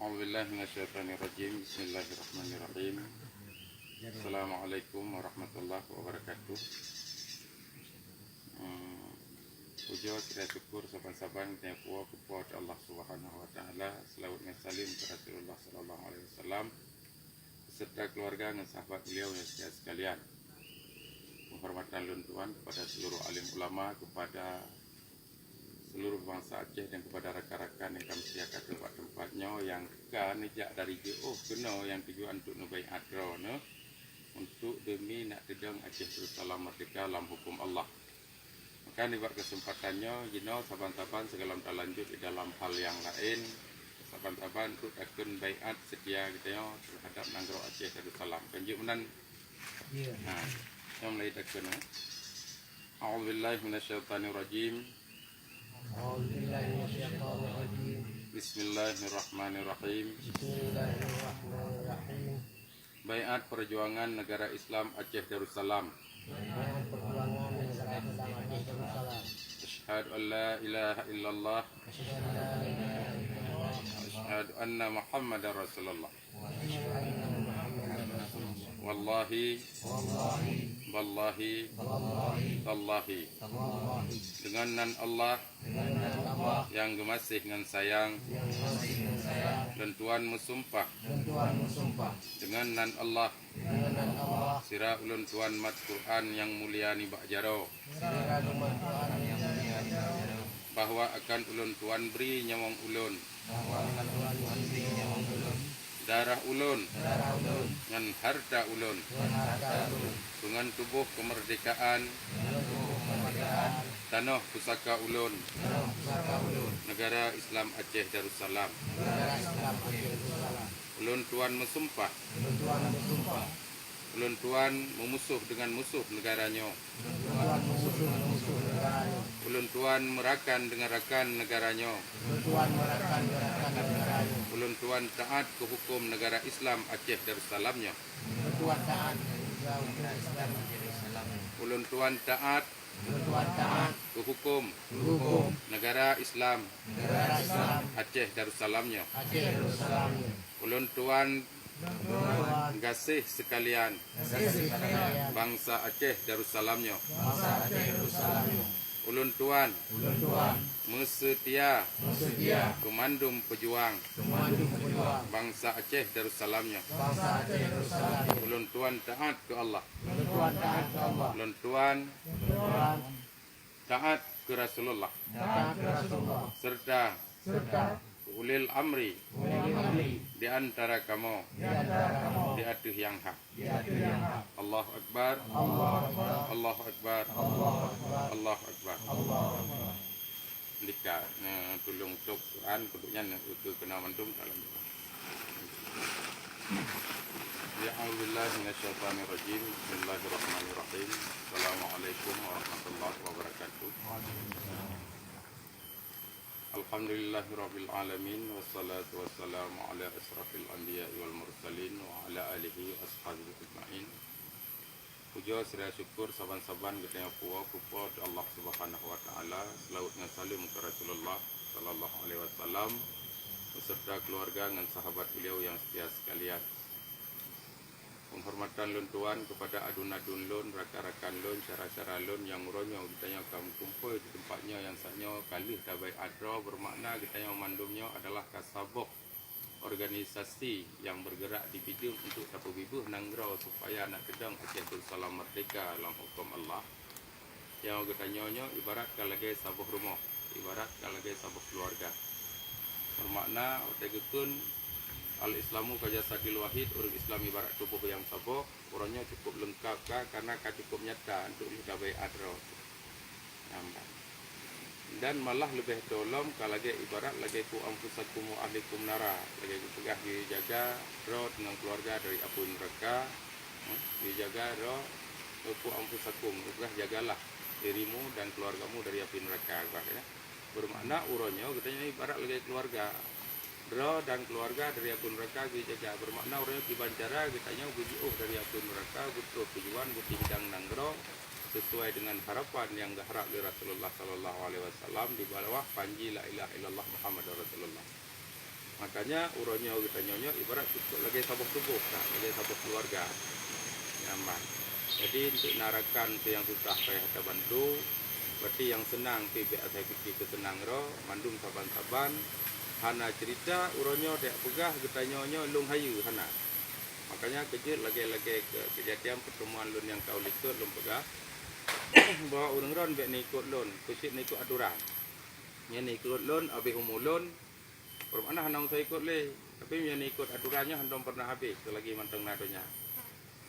A'udzubillahi minasyaitonirrajim. Bismillahirrahmanirrahim. Assalamualaikum warahmatullahi wabarakatuh. Puja kita syukur saban-saban kita puas kepada Allah Subhanahu wa taala. Selawat dan salim kepada Rasulullah sallallahu alaihi wasallam beserta keluarga dan sahabat beliau yang setia sekalian. Penghormatan luntuan kepada seluruh alim ulama, kepada seluruh bangsa Aceh dan kepada rakan-rakan yang kami siapkan tempat-tempatnya yang kan nejak dari jauh kena yang tujuan untuk nubai adro untuk demi nak tedang Aceh Darussalam merdeka dalam hukum Allah. Maka di kesempatannya jino saban-saban segala lanjut di dalam hal yang lain, saban-saban untuk akun baiat setia kita terhadap Nanggro Aceh Darussalam. Kanjuk menan yang mulai takun. A'udzubillahi minasyaitonirrajim. Bismillahirrahmanirrahim. Baiat perjuangan negara Islam Aceh Darussalam. Asyhadu an la ilaha illallah. Asyhadu anna Muhammadar Rasulullah. Wallahi tallahi dengan nan Allah yang gemasih dengan sayang dan Tuhan bersumpah dengan nan Allah sira ulun Tuhan mat Quran yang mulia ni bak jaro bahwa akan ulun Tuhan beri nyawang ulun darah ulun dengan harta ulun dengan tubuh kemerdekaan tanah pusaka ulun negara Islam Aceh Darussalam. Ulun Tuan bersumpah ulun Tuan memusuh dengan musuh negaranya. Ulun Tuan merakan dengan rakan negaranya. Ulun Tuan taat ke hukum negara Islam Aceh Darussalamnya. Ulun Tuan taat ke hukum negara Islam Aceh Darussalamnya. Ulun Tuan gasih sekalian bangsa Aceh Darussalamnya. Ulun Tuan mesetia komandum pejuang bangsa Aceh Darussalamnya. Ulun Tuan taat ke Allah. Ulun Tuan taat ke Rasulullah serta ulil amri di antara kamu di atas yang hak. Allahu Akbar. Allahu Akbar. Allahu Akbar. Dika tulung tuk Quran kuduknya untuk kena mantum dalam. Ya a'udzubillahi minasyaitonirrajim. Bismillahirrahmanirrahim. Assalamualaikum warahmatullahi wabarakatuh. Alhamdulillahirabbil alamin wassalatu wassalamu ala asrafil anbiya'i wal mursalin wa ala alihi washabihi ajmain. Puja serta syukur saban-saban kita yang puas kepada Allah Subhanahu wa taala, selawat dan salam kepada Rasulullah sallallahu alaihi wasallam beserta keluarga dan sahabat beliau yang setia sekalian. Penghormatan lun Tuan kepada adun-adun lun, rakan-rakan lun, cara-cara lun yang muronyo kita yang kamu kumpul di tempatnya yang saknya kali tabai adra bermakna kita yang mandumnya adalah kasaboh organisasi yang bergerak di bidang untuk tapu bibuh Nanggro supaya nak kedang Aceh Darussalam merdeka dalam hukum Allah. Yang kita nyonya ibarat kalage sabuh rumah, ibarat kalage sabuh keluarga. Bermakna utegekun al-Islamu kajasadil wahid, orang Islam ibarat tubuh yang sabuh, orangnya cukup lengkap karena cukup nyata untuk mencapai adro. Dan malah lebih tolong kalau ibarat lagi ku ampusakum wa ahlikum nara, lagi pegah dijaga roh dengan keluarga dari api neraka, dijaga roh ku ampusakum, pegah jagalah dirimu dan keluargamu dari api neraka. Bermakna urangnya katanya ibarat lagi keluarga. Roh dan keluarga dari api neraka dijaga. Bermakna orangnya dibancara katanya bujuh dari api neraka butuh tujuan butuh hidang Nanggro sesuai dengan harapan yang diharap oleh Rasulullah sallallahu alaihi wasallam di bawah panji la ilaha illallah Muhammadur Rasulullah. Makanya uronyo kita nyonyo ibarat cukup lagi sabuk tubuh, tak lagi sabuk keluarga. Nyaman. Jadi untuk narakan tu yang susah payah kita bantu, berarti yang senang tu biar saya kita senang ro, mandum saban-saban. Hana cerita uronyo dek pegah kita nyonyo lung hayu hana. Makanya kejut lagi-lagi ke kejadian pertemuan lun yang kau likut lung pegah. Bawa urang ron biar ni ikut lun, kusit ni ikut aturan. Nya ni ikut lun, habis umur lun. Permana handang saya ikut le, tapi nya ni ikut aturannya handang pernah habis selagi manteng nadonya.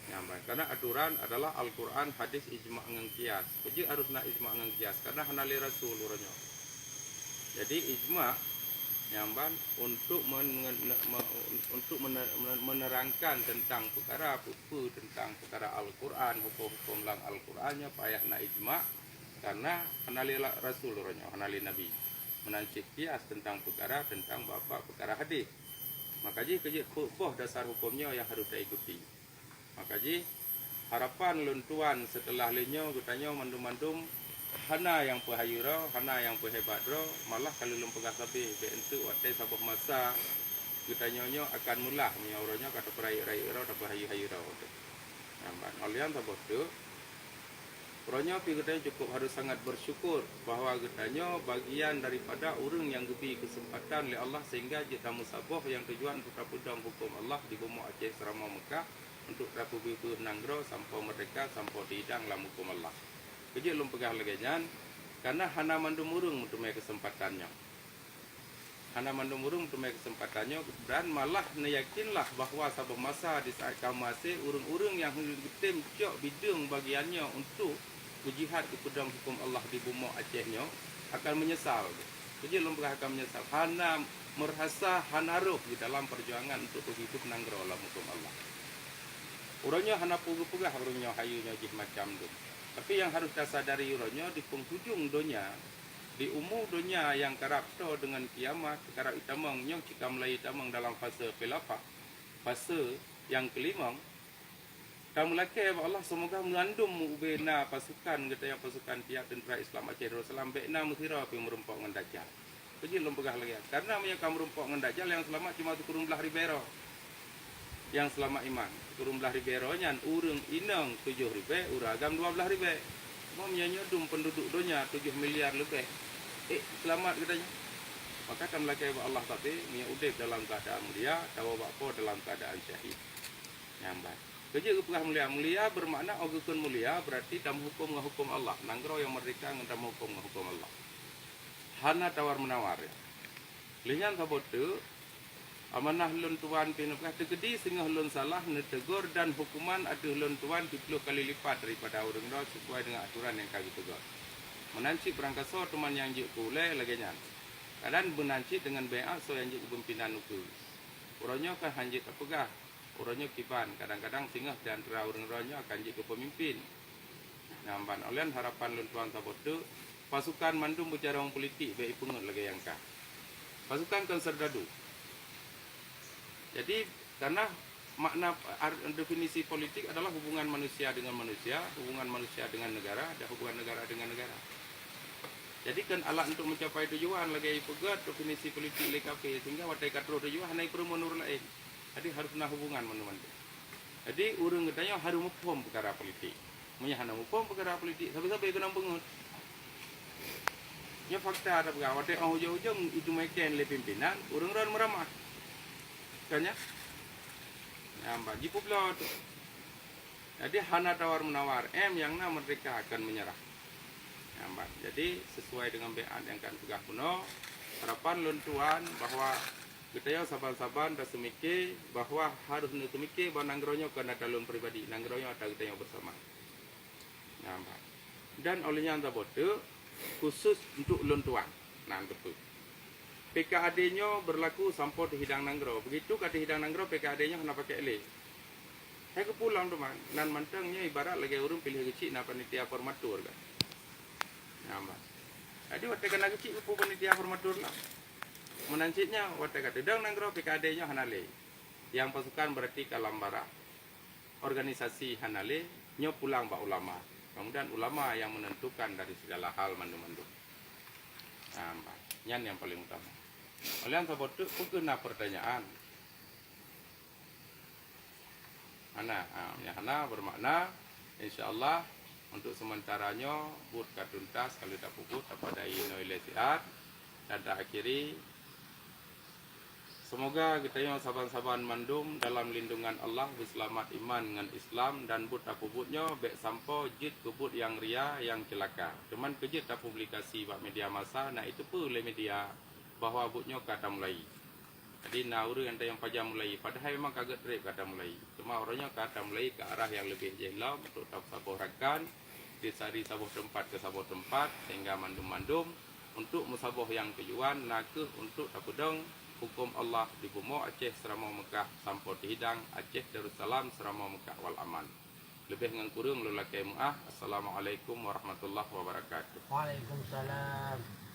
Nyambai. Karena aturan adalah Al-Quran, hadis, ijma' dengan kias. Jadi harus nak ijma' dengan kias. Karena hanali rasul urangnya. Jadi ijma' nyamban untuk menerangkan tentang perkara buku tentang perkara Al-Quran, hukum-hukum lang Al-Qurannya payah nak ijma' karena hanali rasul urangnya, hanali nabi. Menancik kias tentang perkara tentang bapa perkara hadis. Makanya kejut poh dasar hukumnya yang harus diikuti. Makanya harapan luntuan setelah linyo gutanya mandum-mandum hana yang pahayuro, hana yang hebat ro, malah kalau lum pegah sapi be entu waktu sabuk masa gutanya akan mulah menyauronya kata perai-rai ro dapat hayu-hayu ro. Nampak olian sabuk tu Puronyo pi gutanya cukup harus sangat bersyukur bahawa gutanya bagian daripada urang yang gebi kesempatan oleh Allah sehingga kita musabah yang tujuan untuk rapudang hukum Allah di bumi Aceh Serama Mekah untuk rapu bibu nanggro sampai mereka sampai didang dalam hukum Allah. Kejut lum pegah legenyan karena hana mandum urung untuk mai kesempatannya. Hana mandum urung untuk mai kesempatannya dan malah neyakinlah bahawa sabah masa di saat kamase urung-urung yang getem cok bidung bagiannya untuk berjihad di pedang hukum Allah di bumi Acehnya akan menyesal. Kejut lum pegah akan menyesal. Hana merasa hanaruh di dalam perjuangan untuk hidup nanggro dalam hukum Allah. Urangnya hana pugah-pugah urangnya hayunya jih macam tu. Tapi yang harus kita sadari urangnya di penghujung dunia, di umur dunia yang karap to dengan kiamat, karap itamang nyong jika mulai itamang dalam fase khilafah, fase yang kelima, kamu laki Allah semoga mengandung ubena pasukan kita yang pasukan pihak tentera Islam Aceh Darussalam bekna musira pi merumpok dengan Dajjal. Jadi lempegah lagi. Karena punya kamu merumpok dengan Dajjal yang selamat cuma kurung belah ribero. Yang selamat iman turun belah ribero nyan urang inang 7 ribe uragam 12 ribe mau menyanyodum penduduk dunia 7 miliar lebih selamat katanya maka kan laki Allah tapi punya udip dalam keadaan mulia tawa bapa dalam keadaan syahid nyambat kerja kepegah mulia bermakna ogukun mulia berarti dalam hukum hukum Allah nanggro yang merdeka dalam hukum hukum Allah hana tawar menawar ya linyan sabot tu amanah lun tuan pinapkah tegedi sehingga lun salah netegur dan hukuman ada lun tuan 10 kali lipat daripada orang dah sesuai dengan aturan yang kami tegur. Menanci perangkaso teman yang juk kulai lagi nyan. Kadang menanci dengan beak so yang juk pimpinan uku. Orangnya kan hanjit apegah. Orangnya kiban kadang-kadang singgah di antara orang-orangnya akan juk pemimpin. Nampan oleh harapan lun tuan sabot tu pasukan mandum bicara politik baik pungut lagi yang kah. Pasukan kan serdadu. Jadi karena makna definisi politik adalah hubungan manusia dengan manusia, hubungan manusia dengan negara, dan hubungan negara dengan negara. Jadi kan alat untuk mencapai tujuan lagi pegat definisi politik LKP sehingga watai katro tujuan naik perlu menurut lain. Jadi harus nak hubungan menurut. Jadi urang katanya harus mufham perkara politik. Munya hana mufham perkara politik, sampai-sampai kena bengut. Nya fakta ada perkara watai hujung-hujung itu makin le pimpinan, urang-urang meramah. Kanya, nampak jipu belot. Jadi hana tawar menawar, yang nama mereka akan menyerah. Nampak. Jadi sesuai dengan beat yang akan pegah kuno, harapan luntuan bahawa kita yang saban-saban dah semikir bahawa harus nak semikir bahawa nanggronya kena dalam pribadi, nanggronya ada kita yang bersama. Nampak. Dan olehnya anda bodoh khusus untuk luntuan, nan betul. PKAD-nya berlaku sampai di Hidang Nanggro. Begitu kata Hidang Nanggro, PKAD-nya kena pakai eleh. Saya ke pulang teman. Nan mantangnya ibarat lagi urung pilih kecil nak panitia formatur kan. Nampak. Jadi waktu kena kecil ke panitia formatur lah. Menancitnya waktu kata Hidang Nanggro, PKAD-nya hanale. Yang pasukan berarti Kalambara. Organisasi hanale, nyo pulang pak ulama. Kemudian ulama yang menentukan dari segala hal mandu-mandu. Nampak. Yang paling utama. Kalian sabot tu kena pertanyaan. Hana, yang hana bermakna insya-Allah untuk sementaranya but katuntas kalau tak puput pada ino ilesiat dan tak akhiri. Semoga kita yang saban-saban mandum dalam lindungan Allah berselamat iman dengan Islam dan but apubutnya bek sampo jit kebut yang ria yang celaka. Cuman kejit tak publikasi buat media masa, nah itu pun oleh media bahawa butnya kata mulai. Jadi nauru yang yang pajam mulai, padahal memang kaget trip kata mulai. Cuma orangnya kata mulai ke arah yang lebih jelam untuk tak sabuh rakan, disari sabuh tempat ke sabuh tempat sehingga mandum-mandum untuk musabuh yang tujuan nak untuk takudong hukum Allah di Bumo Aceh Serama Mekah sampai di Hidang Aceh Darussalam Serama Mekah wal Aman. Lebih dengan kurung lulakai muah. Assalamualaikum warahmatullahi wabarakatuh. Waalaikumsalam.